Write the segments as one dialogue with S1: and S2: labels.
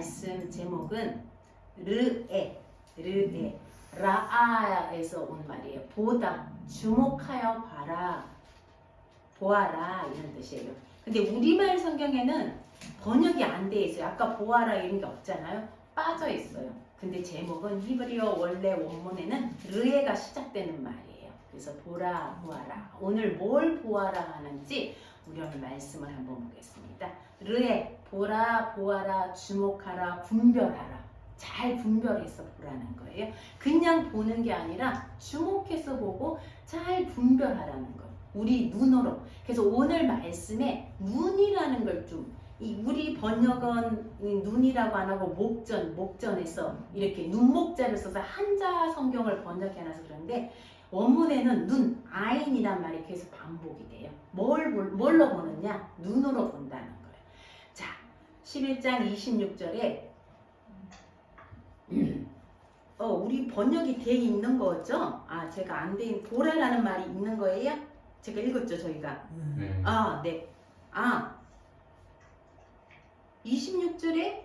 S1: 말씀 제목은 르에 라아에서 온 말이에요. 보다, 주목하여 봐라, 보아라 이런 뜻이에요. 근데 우리말 성경에는 번역이 안 돼 있어요. 아까 보아라 이런 게 없잖아요. 빠져 있어요. 근데 제목은 히브리어 원래 원문에는 르에가 시작되는 말이에요. 그래서 보라, 보아라. 오늘 뭘 보아라 하는지 우리 오늘 말씀을 한번 보겠습니다. 르에, 보라, 보아라, 주목하라, 분별하라. 잘 분별해서 보라는 거예요. 그냥 보는 게 아니라 주목해서 보고 잘 분별하라는 거예요. 우리 눈으로. 그래서 오늘 말씀에 눈이라는 걸 좀, 우리 번역은 눈이라고 안 하고 목전에서 이렇게 눈목자를 써서 한자 성경을 번역해놔서 그런데 원문에는 눈, 아인이란 말이 계속 반복이 돼요. 뭘로 보느냐? 눈으로 본다는 거예요. 자, 11장 26절에 우리 번역이 돼 있는 거죠? 제가 안 돼, 보라라는 말이 있는 거예요? 제가 읽었죠, 저희가?
S2: 네.
S1: 네. 26절에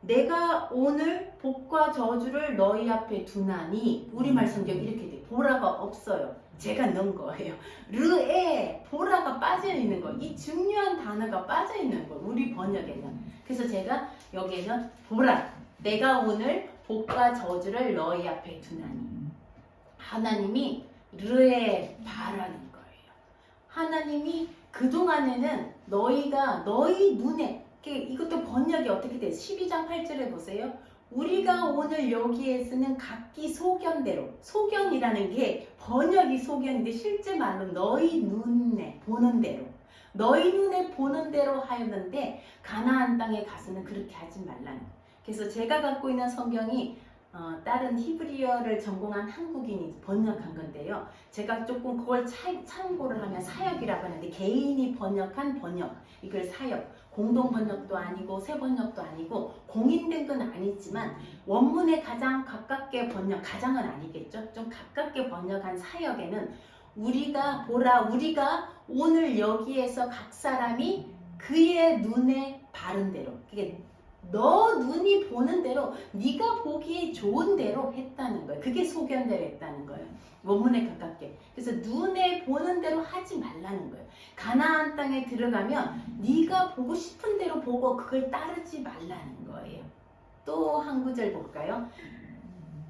S1: 내가 오늘 복과 저주를 너희 앞에 두나니, 우리말 성경 이렇게 돼. 보라가 없어요. 제가 넣은 거예요. 르에 보라가 빠져 있는 거. 이 중요한 단어가 빠져 있는 거. 우리 번역에는. 그래서 제가 여기에는 보라. 내가 오늘 복과 저주를 너희 앞에 두나니. 하나님이 르에 바라는 거예요. 하나님이 그동안에는 너희가 너희 눈에, 이것도 번역이 어떻게 돼요? 12장 8절에 보세요. 우리가 오늘 여기에 쓰는 각기 소견대로, 소견이라는 게 번역이 소견인데 실제 말로 너희 눈에 보는 대로, 너희 눈에 보는 대로 하였는데 가나안 땅에 가서는 그렇게 하지 말라는. 그래서 제가 갖고 있는 성경이 다른 히브리어를 전공한 한국인이 번역한 건데요. 제가 조금 그걸 참고를 하면 사역이라고 하는데, 개인이 번역한 번역, 이걸 사역, 공동 번역도 아니고 새 번역도 아니고 공인된 건 아니지만 원문에 가장 가깝게 번역, 가장은 아니겠죠? 좀 가깝게 번역한 사역에는 우리가 보라, 우리가 오늘 여기에서 각 사람이 그의 눈에 바른 대로, 그게 너 눈이 보는 대로, 네가 보기에 좋은 대로 했다는 거예요. 그게 소견대로 했다는 거예요. 원문에 가깝게. 그래서 눈에 보는 대로 하지 말라는 거예요. 가나안 땅에 들어가면 네가 보고 싶은 대로 보고 그걸 따르지 말라는 거예요. 또 한 구절 볼까요?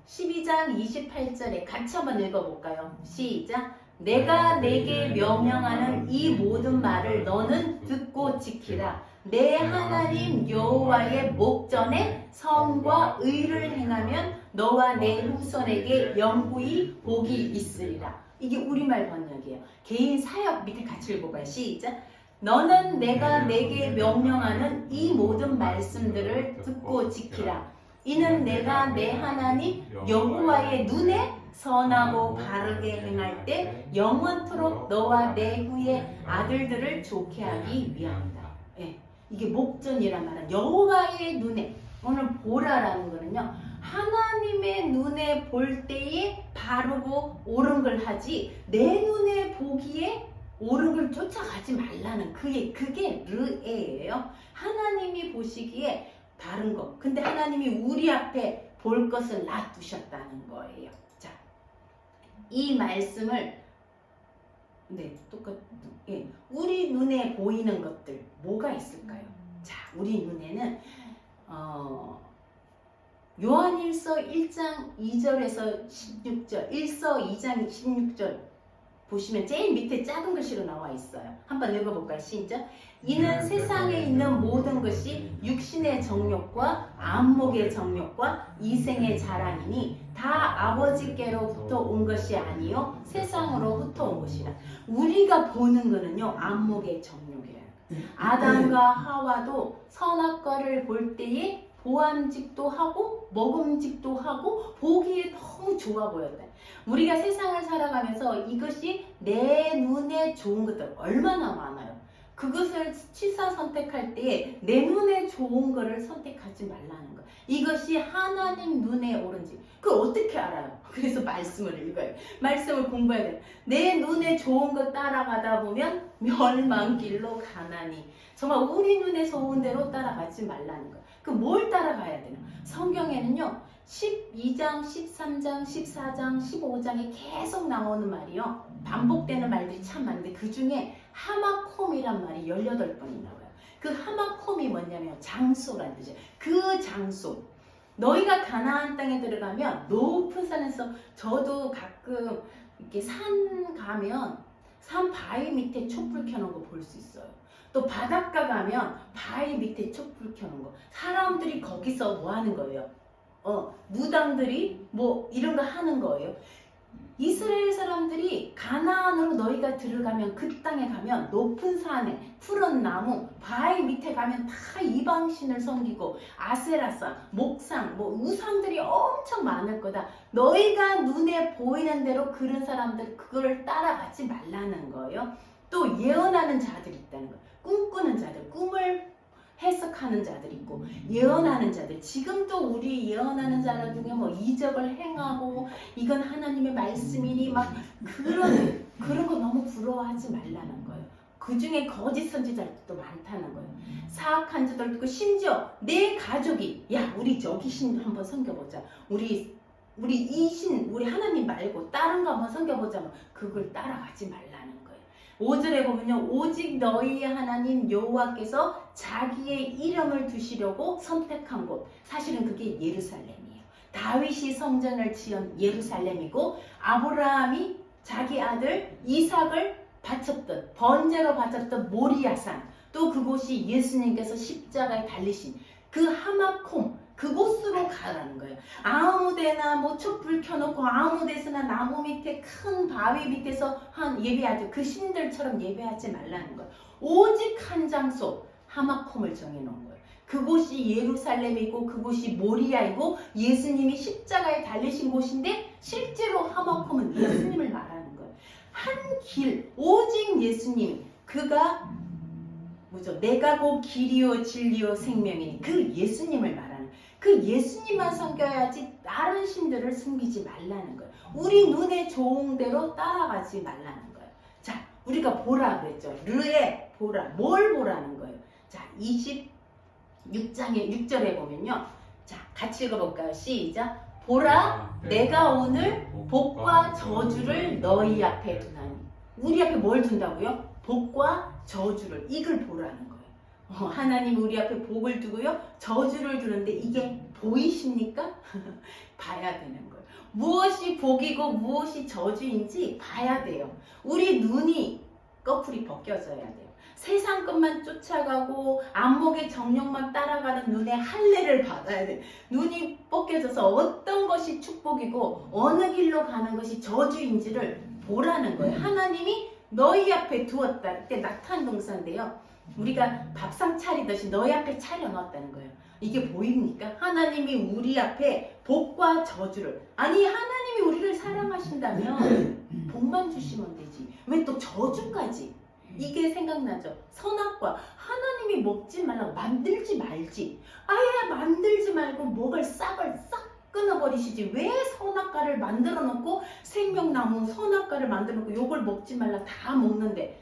S1: 12장 28절에 같이 한번 읽어볼까요? 시작! 내가 내게 명령하는 이 모든 말을 너는 듣고 지키라. 내 하나님 여호와의 목전에 선과 의를 행하면 너와 내 후손에게 영구히 복이 있으리라. 이게 우리말 번역이에요. 개인 사역 밑에 같이 읽어봐요. 시작! 너는 내가 내게 명령하는 이 모든 말씀들을 듣고 지키라. 이는 내가 내 하나님 여호와의 눈에 선하고 바르게 행할 때 영원토록 너와 내 후의 아들들을 좋게 하기 위함이다. 이게 목전이란 말은 여호와의 눈에, 오늘 보라라는 거는요, 하나님의 눈에 볼 때에 바르고 옳은 걸 하지 내 눈에 보기에 옳은 걸 쫓아가지 말라는, 그게 르에예요. 하나님이 보시기에 바른 거. 근데 하나님이 우리 앞에 볼 것을 놔두셨다는 거예요. 자, 이 말씀을 우리 눈에 보이는 것들 뭐가 있을까요? 자, 우리 눈에는 요한일서 1장 2절에서 16절, 1서 2장 16절 보시면 제일 밑에 작은 글씨로 나와 있어요. 한번 읽어볼까요? 시작! 이는 세상에 있는 모든 것이 육신의 정욕과 안목의 정욕과 이생의 자랑이니 다 아버지께로부터 온 것이 아니요 세상으로부터 온 것이라. 우리가 보는 거는요, 안목의 정욕이래요. 아담과 하와도 선악과를 볼 때에 보암직도 하고 먹음직도 하고 보기에 너무 좋아 보였다. 우리가 세상을 살아가면서 이것이 내 눈에 좋은 것들 얼마나 많아요. 그것을 취사 선택할 때 내 눈에 좋은 거를 선택하지 말라는 거. 이것이 하나님 눈에 옳은지 그걸 어떻게 알아요? 그래서 말씀을 읽어요. 말씀을 공부해야 돼요. 내 눈에 좋은 거 따라가다 보면 멸망길로 가나니, 정말 우리 눈에 좋은 대로 따라가지 말라는 거. 그럼 뭘 따라가야 되나? 성경에는요 12장, 13장, 14장, 15장에 계속 나오는 말이요 반복되는 말들이 참 많은데 그 중에 하마콤이란 말이 18번이 나와요. 그 하마콤이 뭐냐면 장소란 뜻이에요. 그 장소. 너희가 가나안 땅에 들어가면 높은 산에서, 저도 가끔 이렇게 산 가면 산 바위 밑에 촛불 켜놓은 거 볼 수 있어요. 또 바닷가 가면 바위 밑에 촛불 켜놓은 거. 사람들이 거기서 뭐 하는 거예요? 무당들이 뭐 이런 거 하는 거예요. 이스라엘 사람들이 가나안으로 너희가 들어가면 그 땅에 가면 높은 산에 푸른 나무 바위 밑에 가면 다 이방신을 섬기고 아세라상 목상 뭐 우상들이 엄청 많을 거다. 너희가 눈에 보이는 대로 그런 사람들 그거를 따라가지 말라는 거예요. 또 예언하는 자들이 있다는 거예요. 꿈꾸는 자들, 꿈을 해석하는 자들이 있고 예언하는 자들. 지금도 우리 예언하는 자들 중에 뭐 이적을 행하고 이건 하나님의 말씀이니 막 그런 거 너무 부러워하지 말라는 거예요. 그 중에 거짓 선지자들도 많다는 거예요. 사악한 자들도 있고 심지어 내 가족이 야 우리 저기 신 한번 섬겨보자. 우리 이 신 우리 하나님 말고 다른 거 한번 섬겨보자. 그걸 따라가지 말라는 거예요. 5절에 보면요 오직 너희의 하나님 여호와께서 자기의 이름을 두시려고 선택한 곳, 사실은 그게 예루살렘이에요. 다윗이 성전을 지은 예루살렘이고 아브라함이 자기 아들 이삭을 바쳤던 번제로 바쳤던 모리아산, 또 그곳이 예수님께서 십자가에 달리신 그 하마콤 그곳으로 가라는 거예요. 아무데나 뭐 촛불 켜놓고 아무데서나 나무 밑에 큰 바위 밑에서 한 예배하죠. 그 신들처럼 예배하지 말라는 거예요. 오직 한 장소 하마콤을 정해놓은 거예요. 그곳이 예루살렘이고 그곳이 모리아이고 예수님이 십자가에 달리신 곳인데 실제로 하마콤은 예수님을 말하는 거예요. 한 길 오직 예수님, 그가 뭐죠? 내가 곧 길이요 진리요 생명이니 그 예수님을 말하는, 그 예수님만 섬겨야지 다른 신들을 섬기지 말라는 거예요. 우리 눈에 좋은 대로 따라가지 말라는 거예요. 자, 우리가 보라 그랬죠. 르에 보라. 뭘 보라는 거예요? 자, 26장의 6절에 보면요. 자, 같이 읽어볼까요? 시작. 보라, 내가 오늘 복과 저주를 너희 앞에 두나니. 우리 앞에 뭘 둔다고요? 복과 저주를, 이걸 보라는 거예요. 하나님 우리 앞에 복을 두고요 저주를 두는데 이게 보이십니까? 봐야 되는 거예요. 무엇이 복이고 무엇이 저주인지 봐야 돼요. 우리 눈이 꺼풀이 벗겨져야 돼요. 세상 것만 쫓아가고 안목의 정욕만 따라가는 눈에 할례를 받아야 돼요. 눈이 벗겨져서 어떤 것이 축복이고 어느 길로 가는 것이 저주인지를 보라는 거예요. 하나님이 너희 앞에 두었다. 이때 나타난 동사인데요. 우리가 밥상 차리듯이 너희 앞에 차려놨다는 거예요. 이게 보입니까? 하나님이 우리 앞에 복과 저주를, 아니 하나님이 우리를 사랑하신다면 복만 주시면 되지 왜 또 저주까지? 이게 생각나죠? 선악과, 하나님이 먹지 말라고 만들지 말지, 아예 만들지 말고 먹을 싹을 싹 끊어버리시지 왜 선악과를 만들어 놓고 생명나무 선악과를 만들어 놓고 요걸 먹지 말라 다 먹는데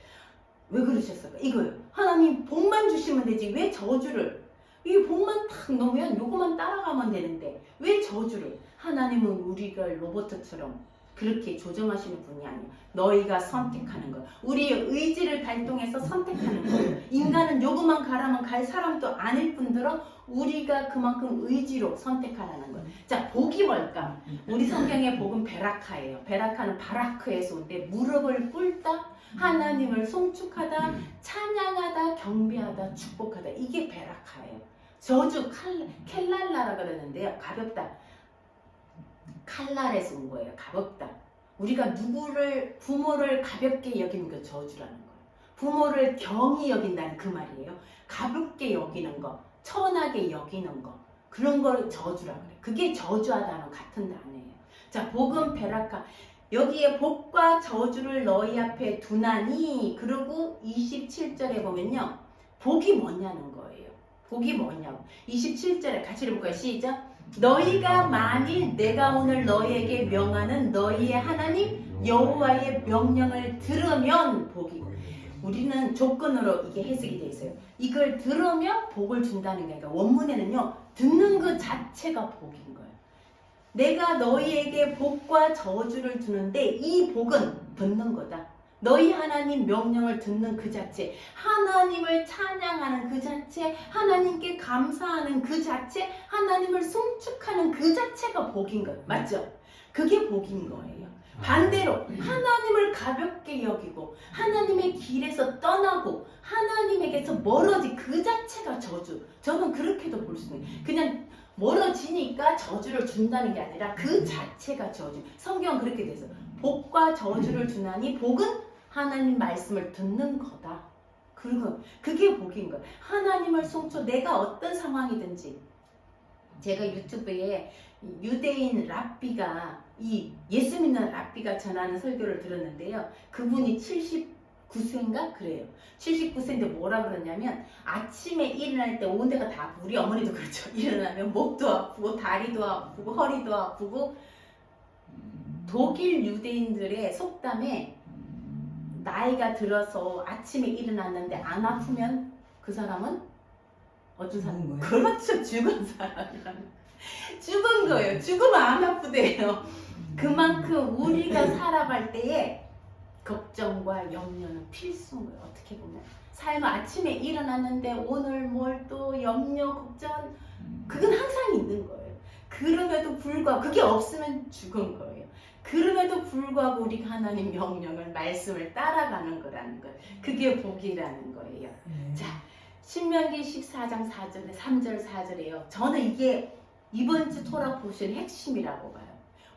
S1: 왜 그러셨을까? 이거요. 하나님 복만 주시면 되지 왜 저주를, 이 복만 탁 넣으면 요거만 따라가면 되는데 왜 저주를? 하나님은 우리가 로봇처럼 그렇게 조정하시는 분이 아니에요. 너희가 선택하는 거예요. 우리의 의지를 발동해서 선택하는 거예요. 인간은 요거만 가라면 갈 사람도 아닐 뿐더러 우리가 그만큼 의지로 선택하라는 거예요. 자, 복이 뭘까? 우리 성경의 복은 베라카예요. 베라카는 바라크에서 온데 무릎을 꿇다, 하나님을 송축하다, 찬양하다, 경배하다, 축복하다. 이게 베라카예요. 저주 켈랄라라 그러는데요. 가볍다. 칼날에서 온 거예요. 가볍다. 우리가 부모를 가볍게 여기는 게 저주라는 거예요. 부모를 경히 여긴다는 그 말이에요. 가볍게 여기는 거, 천하게 여기는 거, 그런 걸 저주라고 그래요. 그게 저주하다는 같은 단어예요. 자, 복은 베라카. 여기에 복과 저주를 너희 앞에 두나니, 그리고 27절에 보면요. 복이 뭐냐는 거예요. 복이 뭐냐고. 27절에 같이 읽어볼까요? 시작. 너희가 만일 내가 오늘 너희에게 명하는 너희의 하나님 여호와의 명령을 들으면 복이고. 우리는 조건으로 이게 해석이 돼 있어요. 이걸 들으면 복을 준다는 게 아니라 원문에는요, 듣는 것 자체가 복인 거예요. 내가 너희에게 복과 저주를 주는데 이 복은 듣는 거다. 너희 하나님 명령을 듣는 그 자체, 하나님을 찬양하는 그 자체, 하나님께 감사하는 그 자체, 하나님을 송축하는 그 자체가 복인 거예요. 맞죠? 그게 복인 거예요. 반대로 하나님을 가볍게 여기고 하나님의 길에서 떠나고 하나님에게서 멀어진 그 자체가 저주. 저는 그렇게도 볼 수 있는, 그냥 멀어지니까 저주를 준다는 게 아니라 그 자체가 저주. 성경은 그렇게 돼 있어요. 복과 저주를 주나니 복은 하나님 말씀을 듣는 거다. 그리고 그게 복인 거예요. 하나님을 송축, 내가 어떤 상황이든지. 제가 유튜브에 유대인 랍비가, 이 예수 믿는 랍비가 전하는 설교를 들었는데요. 그분이 79세인가 그래요. 79세인데 뭐라 그러냐면 아침에 일어날 때 온 데가 다 아프고, 우리 어머니도 그렇죠. 일어나면 목도 아프고 다리도 아프고 허리도 아프고. 독일 유대인들의 속담에 나이가 들어서 아침에 일어났는데 안 아프면 그 사람은 어떤 사람? 그렇죠. 죽은 사람이라는. 죽은 거예요. 죽으면 안 아프대요. 그만큼 우리가 살아갈 때에 걱정과 염려는 필수인 거예요. 어떻게 보면 삶 아침에 일어났는데 오늘 뭘 또 염려, 걱정, 그건 항상 있는 거예요. 그럼에도 불구하고 그게 없으면 죽은 거예요. 그럼에도 불구하고 우리가 하나님 명령을, 말씀을 따라가는 거라는 거예요. 그게 복이라는 거예요. 자, 신명기 14장 4절에 3절 4절이에요. 저는 이게 이번 주 토라 보실 핵심이라고 봐요.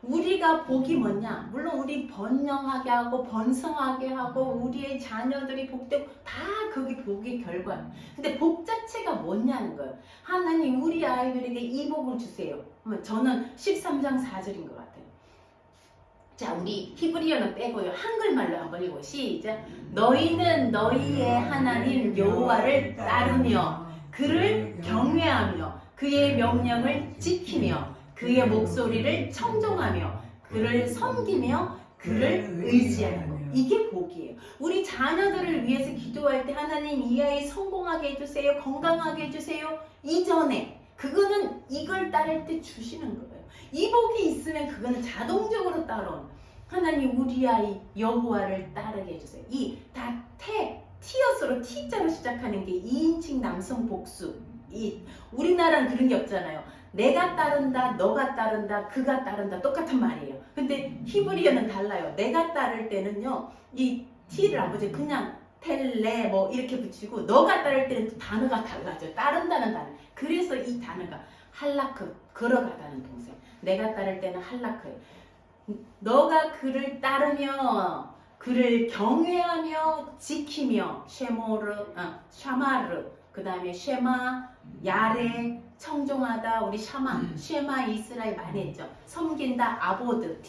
S1: 우리가 복이 뭐냐? 물론 우리 번영하게 하고 번성하게 하고 우리의 자녀들이 복되고 다 그게 복의 결과예요. 근데 복 자체가 뭐냐는 거예요. 하나님 우리 아이들에게 이 복을 주세요. 저는 13장 4절인 것 같아요. 자, 우리 히브리어는 빼고요. 한글말로 한번 읽고 시작. 너희는 너희의 하나님 여호와를 따르며 그를 경외하며 그의 명령을 지키며 그의 목소리를 청종하며 그를 섬기며 그를 의지하는 것. 이게 복이에요. 우리 자녀들을 위해서 기도할 때 하나님 이 아이 성공하게 해주세요. 건강하게 해주세요. 이전에 그거는 이걸 따를 때 주시는 거예요. 이 복이 있으면 그거는 자동적으로 따라오는. 하나님 우리 아이 여호와를 따르게 해주세요. 이 다 티어스로 T자로 시작하는 게 2인칭 남성 복수. 우리나라는 그런 게 없잖아요. 내가 따른다, 너가 따른다, 그가 따른다, 똑같은 말이에요. 근데 히브리어는 달라요. 내가 따를 때는요, 이 T를 안 붙여요. 그냥 텔레 뭐 이렇게 붙이고, 너가 따를 때는 또 단어가 달라져요. 따른다는 단어. 그래서 이 단어가 할라크, 걸어가다는 동생. 내가 따를 때는 할라크예요. 너가 그를 따르며 그를 경외하며 지키며 샤마르, 그 다음에 쉐마, 야레, 청종하다, 우리 쉐마 이스라엘 많이 했죠. 섬긴다, 아보드,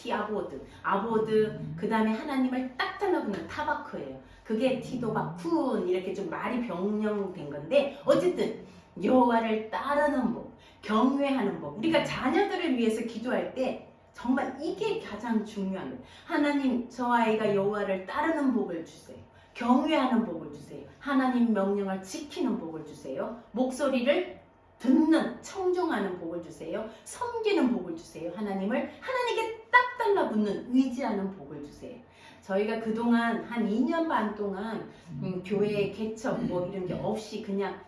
S1: 아보드, 그 다음에 하나님을 딱 달라붙는 타바크예요. 그게 티도바, 쿤 이렇게 좀 말이 변형된 건데 어쨌든 여호와를 따르는 법, 경외하는 법. 우리가 자녀들을 위해서 기도할 때 정말 이게 가장 중요한 거예요. 하나님 저 아이가 여호와를 따르는 복을 주세요. 경외하는 복을 주세요. 하나님 명령을 지키는 복을 주세요. 목소리를 듣는, 청종하는 복을 주세요. 섬기는 복을 주세요. 하나님께 딱 달라붙는, 의지하는 복을 주세요. 저희가 그동안 한 2년 반 동안 교회 개척 뭐 이런 게 없이 그냥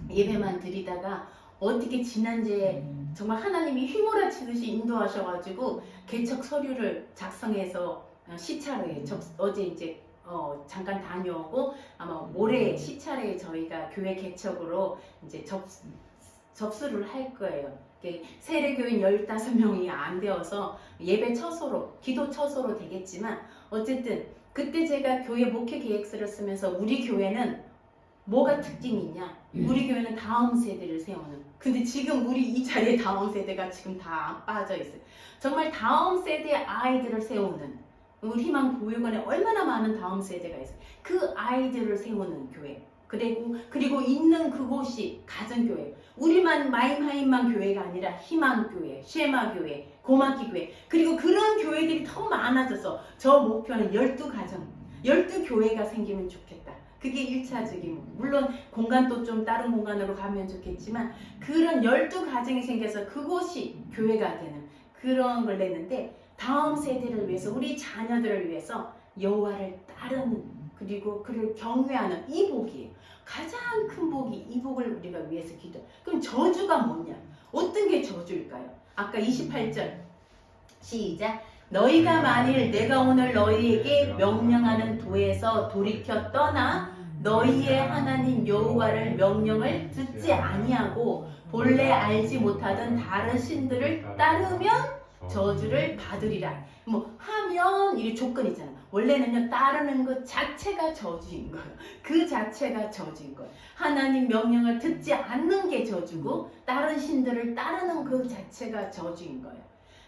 S1: 예배만 드리다가 어떻게 지난주에 정말 하나님이 휘몰아치듯이 인도하셔가지고 개척 서류를 작성해서 시차로에 어제 이제 잠깐 다녀오고 아마 모레 시차례에 저희가 교회 개척으로 이제 접수를 할 거예요. 세례교인 15명이 안 되어서 예배 처소로, 기도 처소로 되겠지만 어쨌든 그때 제가 교회 목회 계획서를 쓰면서 우리 교회는 뭐가 특징이 있냐? 우리 교회는 다음 세대를 세우는. 근데 지금 우리 이 자리에 다음 세대가 지금 다 빠져 있어요. 정말 다음 세대의 아이들을 세우는, 우리 희망 보육원에 얼마나 많은 다음 세대가 있어요. 그 아이들을 세우는 교회. 그리고 있는 그곳이 가정교회. 우리만 마임하임만 교회가 아니라 희망교회, 쉐마교회, 고마키교회. 그리고 그런 교회들이 더 많아져서 저 목표는 12가정. 12교회가 생기면 좋겠다. 그게 1차적인, 물론 공간도 좀 다른 공간으로 가면 좋겠지만 그런 12가정이 생겨서 그곳이 교회가 되는 그런 걸 냈는데, 다음 세대를 위해서, 우리 자녀들을 위해서 여호와를 따르는, 그리고 그를 경외하는 이 복이에요. 가장 큰 복이 이 복을 우리가 위해서 기도. 그럼 저주가 뭐냐? 어떤 게 저주일까요? 아까 28절 시작. 너희가 만일 내가 오늘 너희에게 명령하는 도에서 돌이켜 떠나 너희의 하나님 여호와를 명령을 듣지 아니하고 본래 알지 못하던 다른 신들을 따르면 저주를 받으리라. 뭐 하면 이 조건이 있잖아. 원래는요, 따르는 것 자체가 저주인 거예요. 그 자체가 저주인 거예요. 하나님 명령을 듣지 않는 게 저주고 다른 신들을 따르는 그 자체가 저주인 거예요.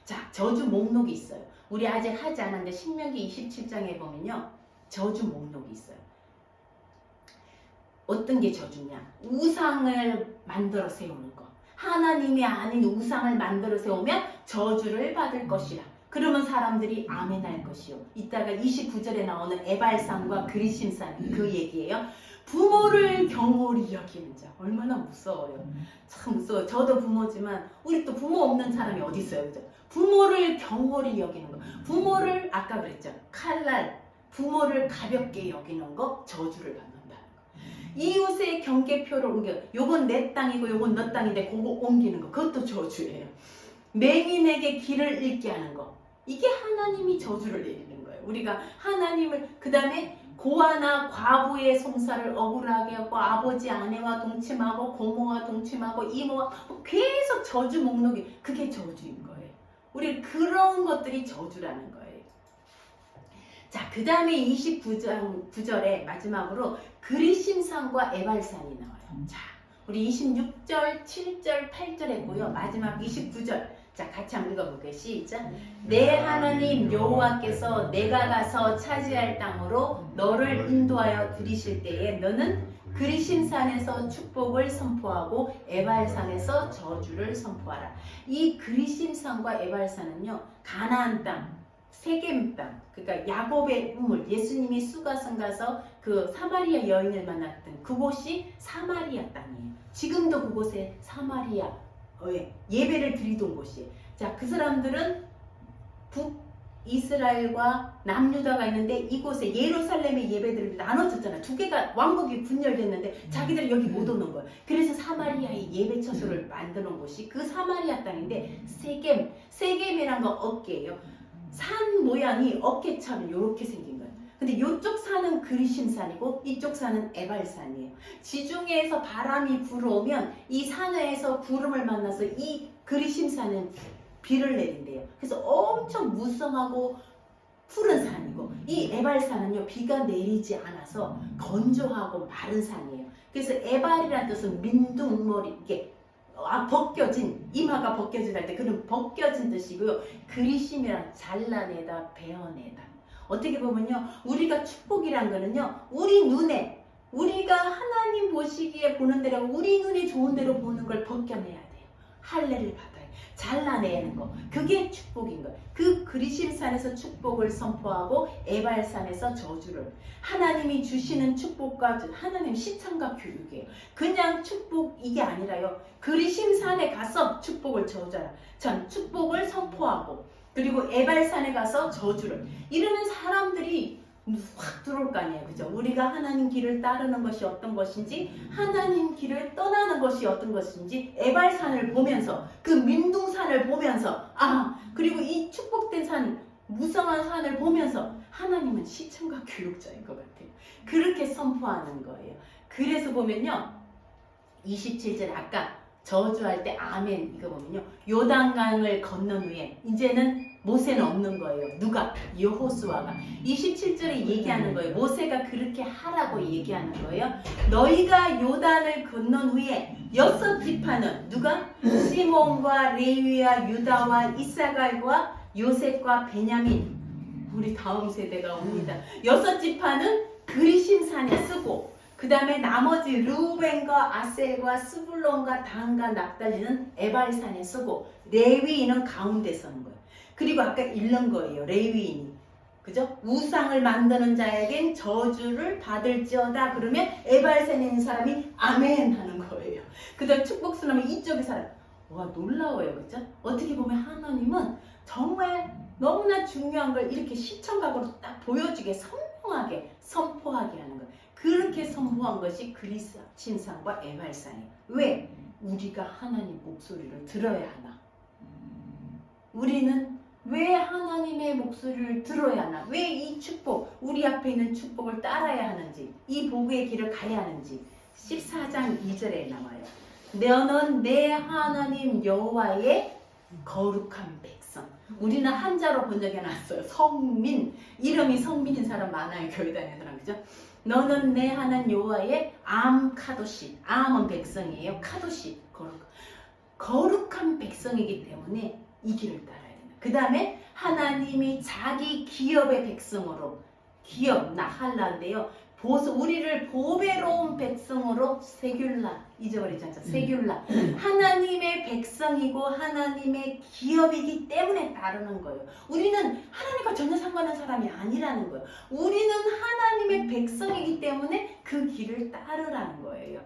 S1: 자, 저주 목록이 있어요. 우리 아직 하지 않았는데 신명기 27장에 보면요, 저주 목록이 있어요. 어떤 게 저주냐? 우상을 만들어 세우는 거. 하나님이 아닌 우상을 만들어 세우면 저주를 받을 것이라. 그러면 사람들이 아멘할 것이요. 이따가 29절에 나오는 에발산과 그리심산, 그 얘기예요. 부모를 경홀히 여기는 자. 얼마나 무서워요. 참 무서워요. 저도 부모지만 우리 또 부모 없는 사람이 어디 있어요, 그죠? 부모를 경홀히 여기는 거. 부모를, 아까 그랬죠, 칼날, 부모를 가볍게 여기는 거 저주를 받는다. 이웃의 경계표를 옮겨, 요건 내 땅이고 요건 너 땅인데 그거 옮기는 거, 그것도 저주예요. 맹인에게 길을 잃게 하는 거, 이게 하나님이 저주를 내리는 거예요. 우리가 하나님을, 그 다음에 고아나 과부의 송사를 억울하게 하고 아버지 아내와 동침하고 고모와 동침하고 이모와 계속 저주 목록이, 그게 저주인 거예요. 우리 그런 것들이 저주라는 거예요. 자, 그 다음에 29장 9절에 마지막으로 그리심산과 에발산이 나와요. 자, 우리 26절, 7절, 8절 했고요. 마지막 29절. 자, 같이 한번 읽어볼게요. 시작. 내 하나님 여호와께서 내가 가서 차지할 땅으로 너를 인도하여 들이실 때에 너는 그리심산에서 축복을 선포하고 에발산에서 저주를 선포하라. 이 그리심산과 에발산은요, 가나안 땅, 세겜 땅, 그러니까 야곱의 우물, 예수님이 수가성 가서 그 사마리아 여인을 만났던 그곳이 사마리아 땅이에요. 지금도 그곳에 사마리아 예배를 드리던 곳이에요. 자, 그 사람들은 북이스라엘과 남유다가 있는데 이곳에 예루살렘의 예배들을 나눠졌잖아. 두 개가 왕국이 분열됐는데 자기들이 여기 못 오는 거예요. 그래서 사마리아의 예배 처소를 만드는 곳이 그 사마리아 땅인데, 세겜이란 거 어깨예요. 산 모양이 어깨처럼 이렇게 생긴 거예요. 근데 이쪽 산은 그리심산이고 이쪽 산은 에발산이에요. 지중해에서 바람이 불어오면 이 산에서 구름을 만나서 이 그리심산은 비를 내린대요. 그래서 엄청 무성하고 푸른 산이고, 이 에발산은요, 비가 내리지 않아서 건조하고 마른 산이에요. 그래서 에발이라는 뜻은 민둥머리, 이게 벗겨진, 이마가 벗겨진 할 때 그런 벗겨진 뜻이고요. 그리심이란 잘라내다, 베어내다. 어떻게 보면요, 우리가 축복이란 거는요, 우리 눈에, 우리가 하나님 보시기에 보는 대로, 우리 눈에 좋은 대로 보는 걸 벗겨내야 돼요. 할례를 받아요. 잘라내는 거, 그게 축복인 거예요. 그 그리심산에서 축복을 선포하고 에발산에서 저주를, 하나님이 주시는 축복과, 하나님 시청과 교육이에요. 그냥 축복 이게 아니라요, 그리심산에 가서 축복을 저주하라. 전 축복을 선포하고, 그리고 에발산에 가서 저주를, 이러면 사람들이 확 들어올 거 아니에요, 그죠? 우리가 하나님 길을 따르는 것이 어떤 것인지, 하나님 길을 떠나는 것이 어떤 것인지, 에발산을 보면서, 그 민둥산을 보면서, 그리고 이 축복된 산, 무성한 산을 보면서 하나님은 시청과 교육자인 것 같아요. 그렇게 선포하는 거예요. 그래서 보면요, 27절 아까 저주할 때 아멘 이거 보면요, 요단강을 건넌 후에 이제는 모세는 없는 거예요. 누가? 여호수아가 27절에 얘기하는 거예요. 모세가 그렇게 하라고 얘기하는 거예요. 너희가 요단을 건넌 후에 6지파는 누가? 시몬과 레위와 유다와 이사갈과 요셉과 베냐민, 우리 다음 세대가 옵니다. 6지파는 그리심산에 쓰고, 그 다음에 나머지 르우벤과 아셀과 스불론과 단과 납달리는 에발산에 쓰고, 레위인은 가운데 서는 거예요. 그리고 아까 읽는 거예요. 레위인이 그죠? 우상을 만드는 자에겐 저주를 받을지어다. 그러면 에발산에 있는 사람이 아멘 하는 거예요. 그 다음 축복수나면 이쪽의 사람. 와, 놀라워요. 그죠? 어떻게 보면 하나님은 정말 너무나 중요한 걸 이렇게 시청각으로 딱 보여주게 선명하게 선포하게 하는 거예요. 그렇게 선포한 것이 그리스 신상과 에발산이에요. 왜? 우리가 하나님 목소리를 들어야 하나? 우리는 왜 하나님의 목소리를 들어야 하나? 왜 이 축복, 우리 앞에 있는 축복을 따라야 하는지, 이 복의 길을 가야 하는지 14장 2절에 나와요. 너는 내 하나님 여호와의 거룩한 백성. 우리는 한자로 번역해놨어요. 성민. 이름이 성민인 사람 많아요. 교회 다니는 사람. 그죠? 너는 내 하나님 여호와의 암카도시. 암은 백성이에요. 카도시. 거룩한 백성이기 때문에 이 길을 따라야 된다. 그 다음에 하나님이 자기 기업의 백성으로, 기업 나할라인데요. 우리를 보배로운 백성으로 세귤라, 잊어버리지 않죠? 세귤라. 하나님의 백성이고 하나님의 기업이기 때문에 따르는 거예요. 우리는 하나님과 전혀 상관한 사람이 아니라는 거예요. 우리는 하나님의 백성이기 때문에 그 길을 따르라는 거예요.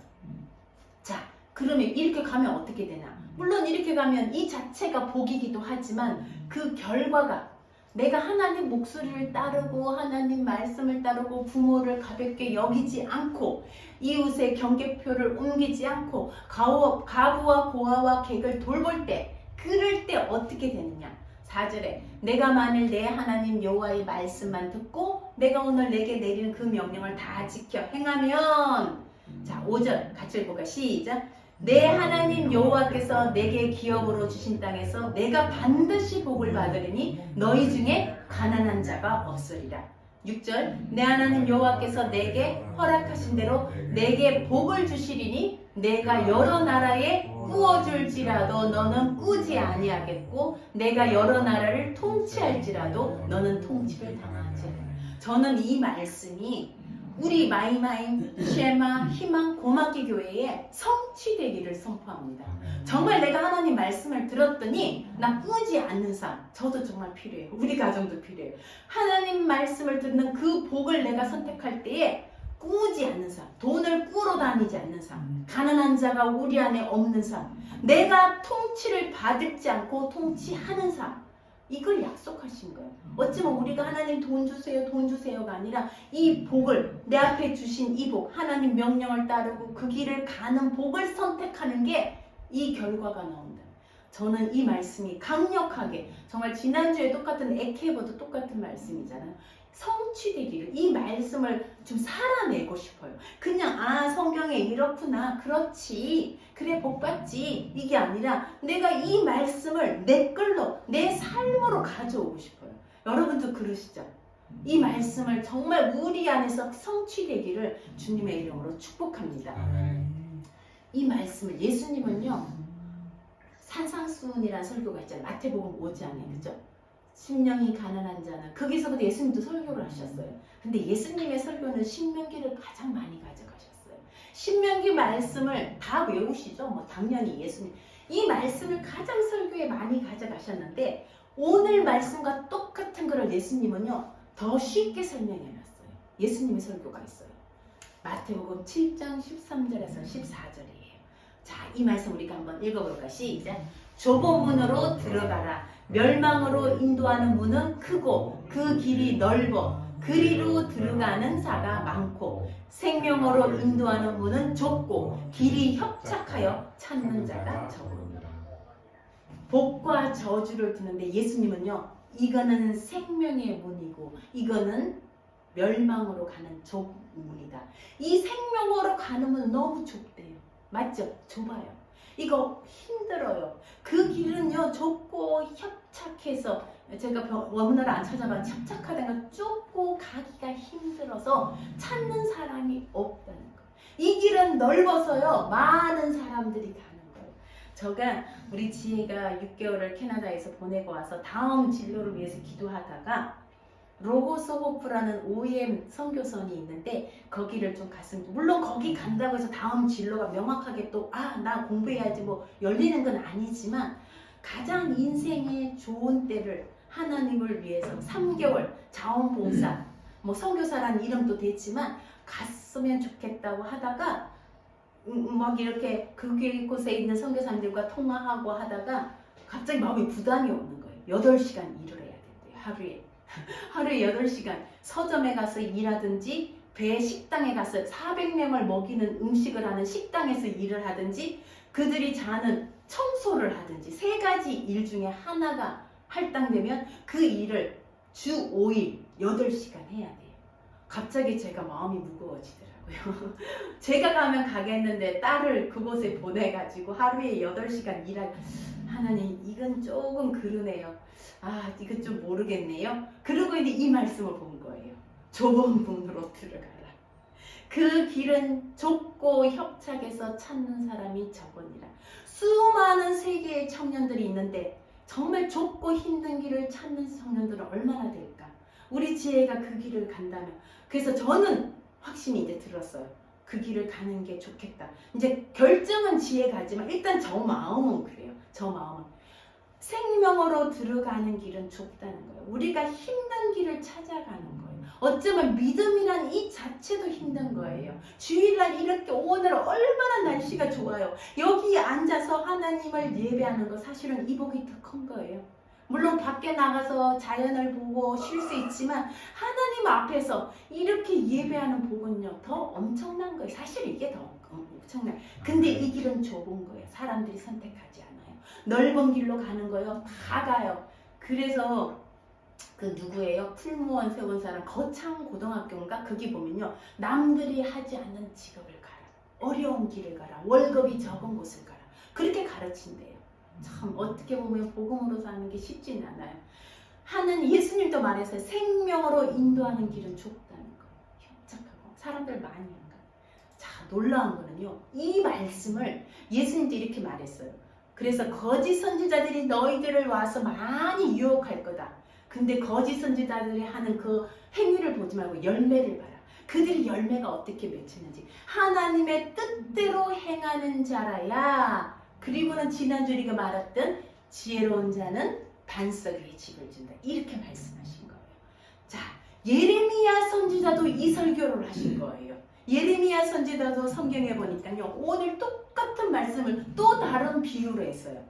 S1: 자, 그러면 이렇게 가면 어떻게 되나? 물론 이렇게 가면 이 자체가 복이기도 하지만 그 결과가 내가 하나님 목소리를 따르고 하나님 말씀을 따르고 부모를 가볍게 여기지 않고 이웃의 경계표를 옮기지 않고 가부와 고아와 객을 돌볼 때 그럴 때 어떻게 되느냐? 4절에 내가 만일 내 하나님 여호와의 말씀만 듣고 내가 오늘 내게 내리는 그 명령을 다 지켜 행하면, 자 5절 같이 읽어볼까? 시작. 내 하나님 여호와께서 내게 기업으로 주신 땅에서 내가 반드시 복을 받으리니 너희 중에 가난한 자가 없으리라. 6절 내 하나님 여호와께서 내게 허락하신 대로 내게 복을 주시리니 내가 여러 나라에 꾸어줄지라도 너는 꾸지 아니하겠고 내가 여러 나라를 통치할지라도 너는 통치를 당하지. 저는 이 말씀이 우리 마이마임, 쉐마, 희망, 고막기 교회에 성취되기를 선포합니다. 정말 내가 하나님 말씀을 들었더니 나 꾸지 않는 삶, 저도 정말 필요해요. 우리 가정도 필요해요. 하나님 말씀을 듣는 그 복을 내가 선택할 때에 꾸지 않는 삶, 돈을 꾸러 다니지 않는 삶, 가난한 자가 우리 안에 없는 삶, 내가 통치를 받지 않고 통치하는 삶, 이걸 약속하신 거예요. 어찌면 우리가 하나님 돈 주세요가 아니라 이 복을, 내 앞에 주신 이 복, 하나님 명령을 따르고 그 길을 가는 복을 선택하는 게 이 결과가 나온다. 저는 이 말씀이 강력하게, 정말 지난주에 똑같은 에케버도 똑같은 말씀이잖아요. 성취되기를, 이 말씀을 좀 살아내고 싶어요. 그냥 성경에 이렇구나, 그렇지, 그래 복받지, 이게 아니라 내가 이 말씀을 내 걸로, 내 삶으로 가져오고 싶어요. 여러분도 그러시죠? 이 말씀을 정말 우리 안에서 성취되기를 주님의 이름으로 축복합니다. 이 말씀을 예수님은요, 산상수훈이라는 설교가 있잖아요. 마태복음 5장에, 그죠? 심령이 가난한 자는, 거기서부터 예수님도 설교를 하셨어요. 근데 예수님의 설교는 신명기를 가장 많이 가져가셨어요. 신명기 말씀을 다 외우시죠? 뭐 당연히 예수님 이 말씀을 가장 설교에 많이 가져가셨는데 오늘 말씀과 똑같은 거를 예수님은요 더 쉽게 설명해놨어요. 예수님의 설교가 있어요. 마태복음 7장 13절에서 14절이에요. 자, 이 말씀 우리가 한번 읽어볼까? 시작. 좁은 문으로 들어가라. 멸망으로 인도하는 문은 크고 그 길이 넓어 그리로 들어가는 자가 많고 생명으로 인도하는 문은 좁고 길이 협착하여 찾는 자가 적으니라. 복과 저주를 두는데 예수님은요, 이거는 생명의 문이고 이거는 멸망으로 가는 좁은 문이다. 이 생명으로 가는 문은 너무 좁대요. 맞죠? 좁아요. 이거 힘들어요. 그 길은요 좁고 협착해서, 제가 원문을 안 찾아봐, 협착하다가 좁고 가기가 힘들어서 찾는 사람이 없다는 거. 이 길은 넓어서요 많은 사람들이 가는 거예요. 제가 우리 지혜가 6개월을 캐나다에서 보내고 와서 다음 진로를 위해서 기도하다가 로고스 호프라는 OEM 선교선이 있는데 거기를 좀 갔습니다. 물론 거기 간다고 해서 다음 진로가 명확하게 또 나 공부해야지 뭐 열리는 건 아니지만 가장 인생의 좋은 때를 하나님을 위해서 3개월 자원봉사, 뭐 선교사라는 이름도 됐지만 갔으면 좋겠다고 하다가 막 이렇게 그곳에 있는 선교사님들과 통화하고 하다가 갑자기 마음에 부담이 오는 거예요. 8시간 일을 해야 된대요. 하루에 8시간 서점에 가서 일하든지 배 식당에 가서 400명을 먹이는 음식을 하는 식당에서 일을 하든지 그들이 자는 청소를 하든지 3가지 일 중에 하나가 할당되면 그 일을 주 5일 8시간 해야 돼요. 갑자기 제가 마음이 무거워지더라고요. 제가 가면 가겠는데 딸을 그곳에 보내가지고 하루에 8시간 일할 하나님 이건 조금 그러네요. 아 이건 좀 모르겠네요. 그러고 이제 이 말씀을 본 거예요. 좁은 문으로 들어가라. 그 길은 좁고 협착해서 찾는 사람이 적으니라. 수많은 세계의 청년들이 있는데 정말 좁고 힘든 길을 찾는 청년들은 얼마나 될까? 우리 지혜가 그 길을 간다면 그래서 저는 확신이 이제 들었어요. 그 길을 가는 게 좋겠다. 이제 결정은 지혜가 하지만 일단 저 마음은 그래요. 저 마음은 생명으로 들어가는 길은 좁다는 거예요. 우리가 힘든 길을 찾아가는 거예요. 어쩌면 믿음이란 이 자체도 힘든 거예요. 주일날 이렇게 오늘 얼마나 날씨가 좋아요. 여기 앉아서 하나님을 예배하는 거 사실은 이 복이 더 큰 거예요. 물론 밖에 나가서 자연을 보고 쉴 수 있지만 하나님 앞에서 이렇게 예배하는 복은요 더 엄청난 거예요. 사실 이게 더 엄청나요. 근데 이 길은 좁은 거예요. 사람들이 선택하지 않아요. 넓은 길로 가는 거예요. 다 가요. 그래서 그 누구예요? 풀무원 세운 사람 거창고등학교인가? 거기 보면요 남들이 하지 않는 직업을 가라, 어려운 길을 가라, 월급이 적은 곳을 가라, 그렇게 가르친대요. 참 어떻게 보면 복음으로 사는 게 쉽지는 않아요. 예수님도 말했어요. 생명으로 인도하는 길은 좁다는 거예요. 협착하고 사람들 많이 안 가요. 자, 놀라운 거는요 이 말씀을 예수님도 이렇게 말했어요. 그래서 거짓 선지자들이 너희들을 와서 많이 유혹할 거다. 근데 거짓 선지자들이 하는 그 행위를 보지 말고 열매를 봐라. 그들이 열매가 어떻게 맺히는지. 하나님의 뜻대로 행하는 자라야. 그리고는 지난주 우리가 말했던 지혜로운 자는 반석 위에 집을 준다. 이렇게 말씀하신 거예요. 자, 예레미야 선지자도 이 설교를 하신 거예요. 예레미야 선지자도 성경에 보니까요. 오늘 똑같은 말씀을 또 다른 비유로 했어요.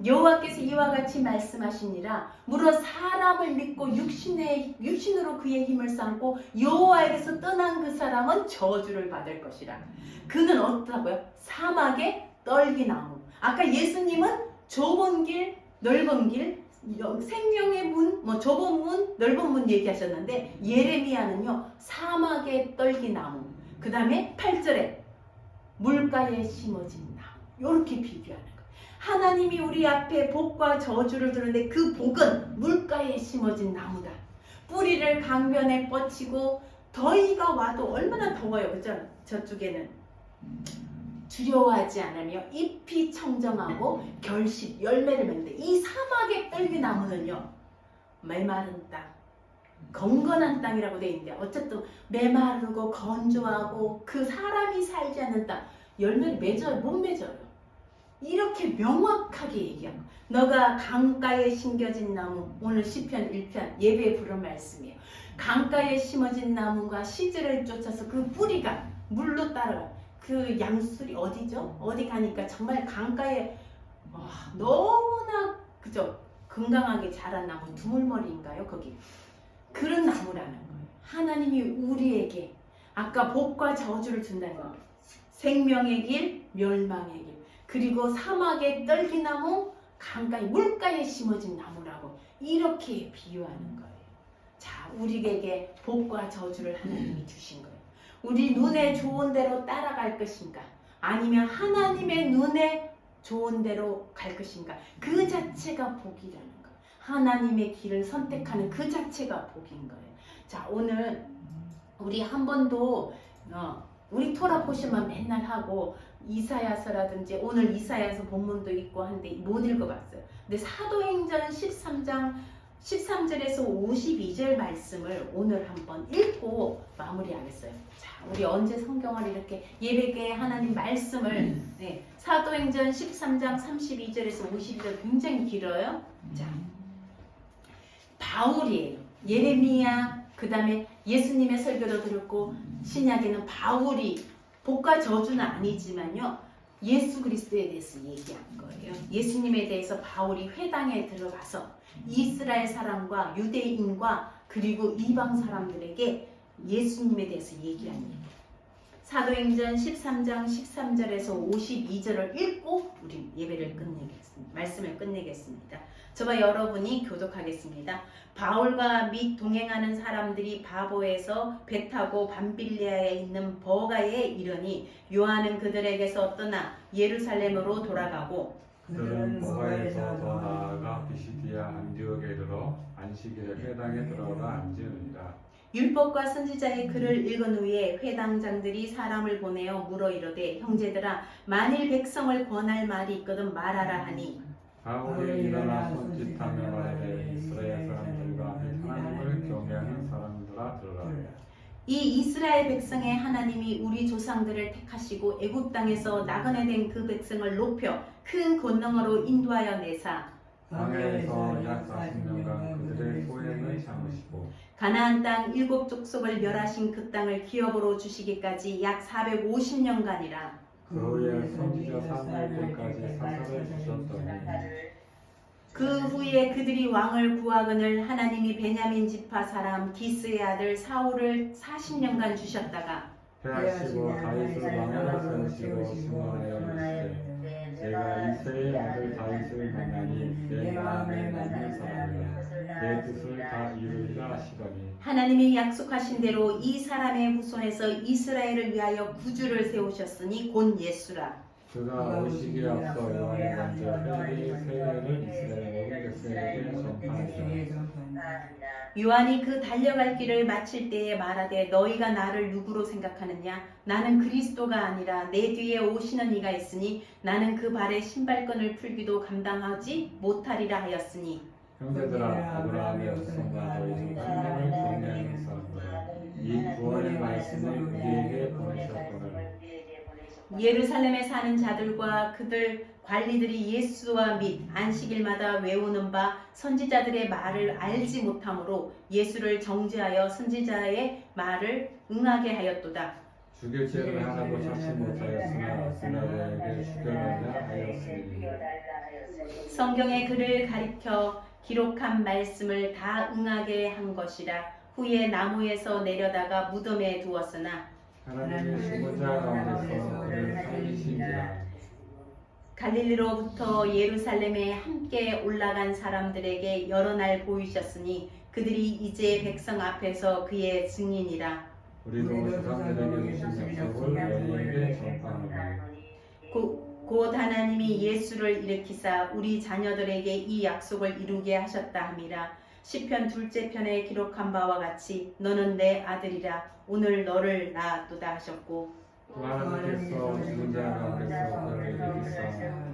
S1: 여호와께서 이와 같이 말씀하시니라. 무릇 사람을 믿고 육신으로 그의 힘을 쌓고 여호와에게서 떠난 그 사람은 저주를 받을 것이라. 그는 어떠하고요? 사막의 떨기나무. 아까 예수님은 좁은 길, 넓은 길, 생명의 문, 좁은 문, 넓은 문 얘기하셨는데 예레미야는요 사막의 떨기나무. 그 다음에 8절에 물가에 심어진 나무. 이렇게 비교하는 거예요. 하나님이 우리 앞에 복과 저주를 두는데 그 복은 물가에 심어진 나무다. 뿌리를 강변에 뻗치고 더위가 와도 얼마나 더워요. 그죠? 저쪽에는 두려워하지 않으며 잎이 청정하고 결실 열매를 맺는데 이 사막의 떨기나무는요 메마른 땅, 건건한 땅이라고 되어 있는데 어쨌든 메마르고 건조하고 그 사람이 살지 않는 땅 열매를 맺어요? 못 맺어요. 이렇게 명확하게 얘기하고 너가 강가에 심겨진 나무. 오늘 시편 1편 예배에 부른 말씀이에요. 강가에 심어진 나무가 시절을 쫓아서 그 뿌리가 물로 따라가. 그 양수리 어디죠? 어디 가니까 정말 강가에 너무나 그죠? 건강하게 자란 나무 두물머리인가요? 거기 그런 나무라는 거예요. 하나님이 우리에게 아까 복과 저주를 준다는 거예요. 생명의 길, 멸망의 길. 그리고 사막의 떨기나무, 강가에 물가에 심어진 나무라고 이렇게 비유하는 거예요. 자, 우리에게 복과 저주를 하나님이 주신 거예요. 우리 눈에 좋은 대로 따라갈 것인가? 아니면 하나님의 눈에 좋은 대로 갈 것인가? 그 자체가 복이라는 거예요. 하나님의 길을 선택하는 그 자체가 복인 거예요. 자, 오늘 우리 한 번도 우리 토라 포션만 맨날 하고 이사야서라든지 오늘 이사야서 본문도 있고 한데 못 읽어봤어요. 근데 사도행전 13장 13절에서 52절 말씀을 오늘 한번 읽고 마무리하겠어요. 자, 우리 언제 성경을 이렇게 예배계 하나님 말씀을 사도행전 13장 32절에서 52절 굉장히 길어요. 자, 바울이에요. 예레미야, 그 다음에 예수님의 설교도 들었고 신약에는 바울이 복과 저주는 아니지만요. 예수 그리스도에 대해서 얘기한 거예요. 예수님에 대해서 바울이 회당에 들어가서 이스라엘 사람과 유대인과 그리고 이방 사람들에게 예수님에 대해서 얘기한 얘기. 사도행전 13장 13절에서 52절을 읽고 우리 예배를 끝내겠습니다. 말씀을 끝내겠습니다. 저와 여러분이 교독하겠습니다. 바울과 및 동행하는 사람들이 바보에서 배 타고 밤빌리아에 있는 버가에 이르니 요한은 그들에게서 떠나 예루살렘으로 돌아가고
S2: 그들은 버가에서 더 나아가 비시디아 안디옥에 이르러 안식일에 회당에 들어가 앉으니라.
S1: 율법과 선지자의 글을 읽은 후에 회당장들이 사람을 보내어 물어 이르되 형제들아 만일 백성을 권할 말이 있거든 말하라 하니
S2: 바울이 일어나 손짓하며 말하되 이스라엘 사람들과 및 하나님을 경외하는 사람들아 들으라.
S1: 이 이스라엘 백성의 하나님이 우리 조상들을 택하시고 애굽 땅에서 나그네 된 그 백성을 높여 큰 권능으로 인도하여 내사
S2: 광야에서 약 40년간 그들의 소행을 참으시고
S1: 가나안 땅 7 족속을 멸하신 그 땅을 기업으로 주시기까지 약 450년간이라.
S2: 그 후에 선지자 사무엘 때까지 사사를 주셨더니
S1: 그 후에 그들이 왕을 구하거늘 하나님이 베냐민 지파 사람 기스의 아들 사울을 40년간 주셨다가
S2: 패하시고 다윗을 왕으로 세우시고 승천하여 이르시되 내가 이새의 아들 다윗을 만나니 내 마음에 맞는 사람이라 내 뜻을 다 이루리라 하시더니
S1: 하나님이 약속하신 대로 이 사람의 후손에서 이스라엘을 위하여 구주를 세우셨으니 곧 예수라.
S2: 그가 오시기에 앞서 요한이 먼저 회개의 세례를 이스라엘 모든 백성에게 전파하시라.
S1: 요한이 그 달려갈 길을 마칠 때에 말하되 너희가 나를 누구로 생각하느냐 나는 그리스도가 아니라 내 뒤에 오시는 이가 있으니 나는 그 발에 신발끈을 풀기도 감당하지 못하리라 하였으니
S2: 형제들아 아브라함의 후손과 너희 중 하나님을 경외하는 사람들아 이 구원의 말씀을 우리에게 보내셨거늘
S1: 예루살렘에 사는 자들과 그들 관리들이 예수와 및 안식일마다 외우는 바 선지자들의 말을 알지 못하므로 예수를 정죄하여 선지자의 말을 응하게 하였도다.
S2: 죽일 죄를 하나도 찾지 못하였으나 빌라도에게 죽여내려 하였으니
S1: 성경의 글을 가리켜 기록한 말씀을 다 응하게 한 것이라. 후에 나무에서 내려다가 무덤에 두었으나
S2: 하나님의 죽은 자 가운데서 그를 살리신지라.
S1: 갈릴리로부터 예루살렘에 함께 올라간 사람들에게 여러 날 보이셨으니 그들이 이제 백성 앞에서 그의 증인이라.
S2: 우리도 조상들에게 주신 약속을 너희에게 전파하노니
S1: 곧 하나님이 예수를 일으키사 우리 자녀들에게 이 약속을 이루게 하셨다 함이라. 시편 2째 편에 기록한 바와 같이 너는 내 아들이라 오늘 너를 낳았도다 하셨고
S2: 또 하나님께서 죽은 자 가운데서 그를 일으키사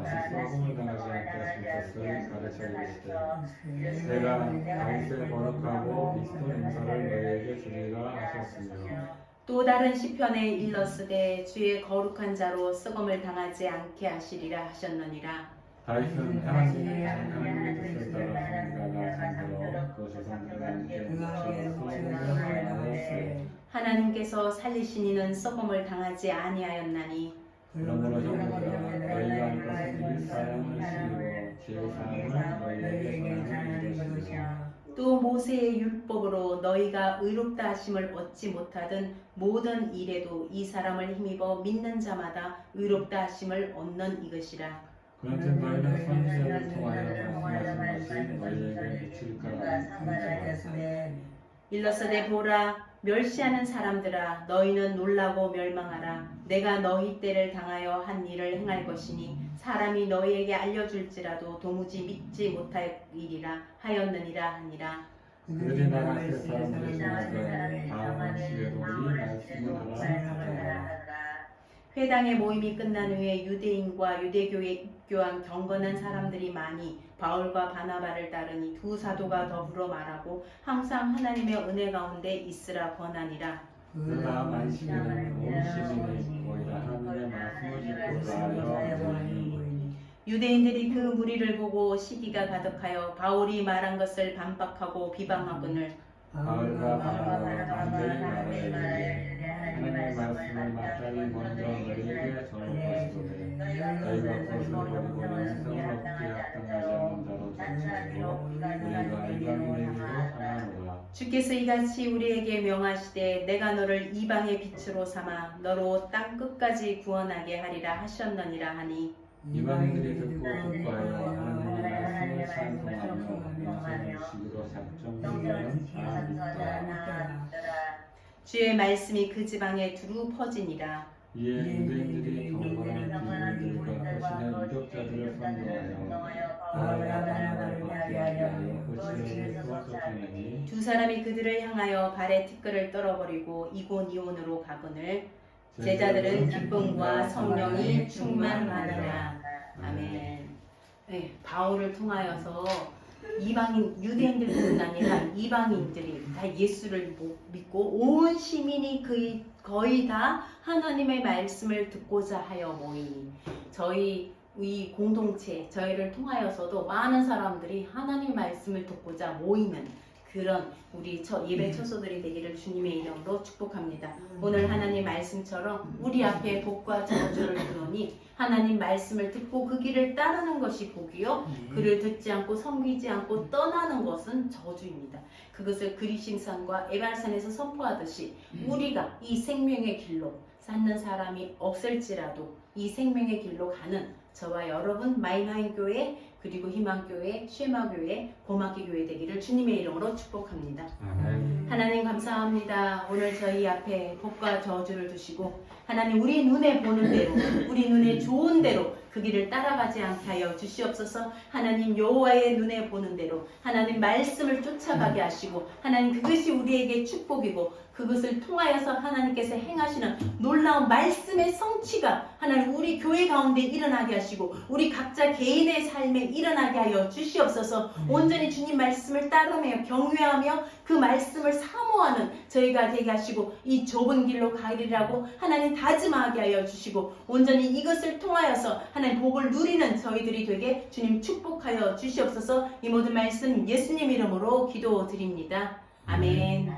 S2: 다시 소금을 당하지 않게 하실 것을 가르쳐 이르시되 내가 다윗의 거룩하고 미스터 인사를 너희에게 주리라 하셨으며
S1: 또 다른 시편에 일렀으되 주의 거룩한 자로 썩음을 당하지 않게 하시리라 하셨느니라.
S2: 다윗은 하나님의 뜻을 따라 성자가 잠들어 그 조상들과 함께 소금을 당하였으니
S1: 하나님께서 살리신 이는 썩음을 당하지 아니하였나니
S2: 그러므로 형제들아 너희가 할 것은 이 사랑을 지키고 제사함을 너희에게 전하는 것이니라.
S1: 또 모세의 율법으로 너희가 의롭다 하심을 얻지 못하던 모든 일에도 이 사람을 힘입어 믿는 자마다 의롭다 하심을 얻는 이것이라.
S2: 그런즉 너희는 선지자를 통하여 말씀하신 것이 너희에게 미칠까 하는
S1: 일러서되 보라 멸시하는 사람들아 너희는 놀라고 멸망하라. 내가 너희 때를 당하여 한 일을 행할 것이니 사람이 너희에게 알려줄지라도 도무지 믿지 못하리라 하였느니라 하니라.
S2: 그들이 나갈 때 사람들이 말하되 다음 안식에도 이 말씀을 하라.
S1: 회당의 모임이 끝난 후에 유대인과 유대교에 입교한 경건한 사람들이 많이 바울과 바나바를 따르니 두 사도가 더불어 말하고 항상 하나님의 은혜 가운데 있으라 권하니라.
S2: 그 다음 안식에는 온 시민이 거의 다 하나님의 말씀을 듣고 따르려 하니
S1: 유대인들이 그 무리를 보고 시기가 가득하여 바울이 말한 것을 반박하고 비방하거늘
S2: 바울과 바나바가 담대히 말하되 하나님의 말씀을 마땅히 먼저 너희에게 전할 것이로되 너희가 그것을 버리고 영생을 얻기에 합당하지 않는 자로 전치고 우리가 이방인에게로 향하노라.
S1: 주께서 이같이 우리에게 명하시되 내가 너를 이방의 빛으로 삼아 너로 땅 끝까지 구원하게 하리라 하셨느니라 하니
S2: 이방인들이 듣고 기뻐하여 하나님의 말씀을 찬송하며 영생을 주시기로 작정하는 사람이 있더라.
S1: 주의 말씀이 그 지방에 두루 퍼지니라.
S2: 이에 유대인들이 경건한 기준들과 거신의 유력자들을 선동하여 바울과 바나바를 받게 하여 거칠에게서 쫓아내니
S1: 두 사람이 그들을 향하여 발에 티끌을 떨어버리고 이곤이온으로 가거늘 제자들은 기쁨과 성령이 충만하니라. 아멘. 네, 바울을 통하여서 이방인 유대인들뿐 아니라 이방인들이 다 예수를 믿고 온 시민이 거의 다 하나님의 말씀을 듣고자 하여 모이니 저희 이 공동체 저희를 통하여서도 많은 사람들이 하나님의 말씀을 듣고자 모이는 그런 우리 예배 처소들이 되기를 주님의 이름으로 축복합니다. 오늘 하나님 말씀처럼 우리 앞에 복과 저주를 들으니 하나님 말씀을 듣고 그 길을 따르는 것이 복이요 그를 듣지 않고 섬기지 않고 떠나는 것은 저주입니다. 그것을 그리심산과 에발산에서 선포하듯이 우리가 이 생명의 길로 쌓는 사람이 없을지라도 이 생명의 길로 가는 저와 여러분 마이마인 교회 그리고 희망교회, 쉐마교회, 고마기 교회 되기를 주님의 이름으로 축복합니다.
S2: 아멘.
S1: 하나님 감사합니다. 오늘 저희 앞에 복과 저주를 두시고 하나님 우리 눈에 보는 대로 우리 눈에 좋은 대로 그 길을 따라가지 않게 하여 주시옵소서. 하나님 여호와의 눈에 보는 대로 하나님 말씀을 쫓아가게 하시고 하나님 그것이 우리에게 축복이고 그것을 통하여서 하나님께서 행하시는 놀라운 말씀의 성취가 하나님 우리 교회 가운데 일어나게 하시고 우리 각자 개인의 삶에 일어나게 하여 주시옵소서. 온전히 주님 말씀을 따르며 경외하며 그 말씀을 사모하는 저희가 되게 하시고 이 좁은 길로 가리라고 하나님 다짐하게 하여 주시고 온전히 이것을 통하여서 하나님 복을 누리는 저희들이 되게 주님 축복하여 주시옵소서. 이 모든 말씀 예수님 이름으로 기도드립니다. 아멘.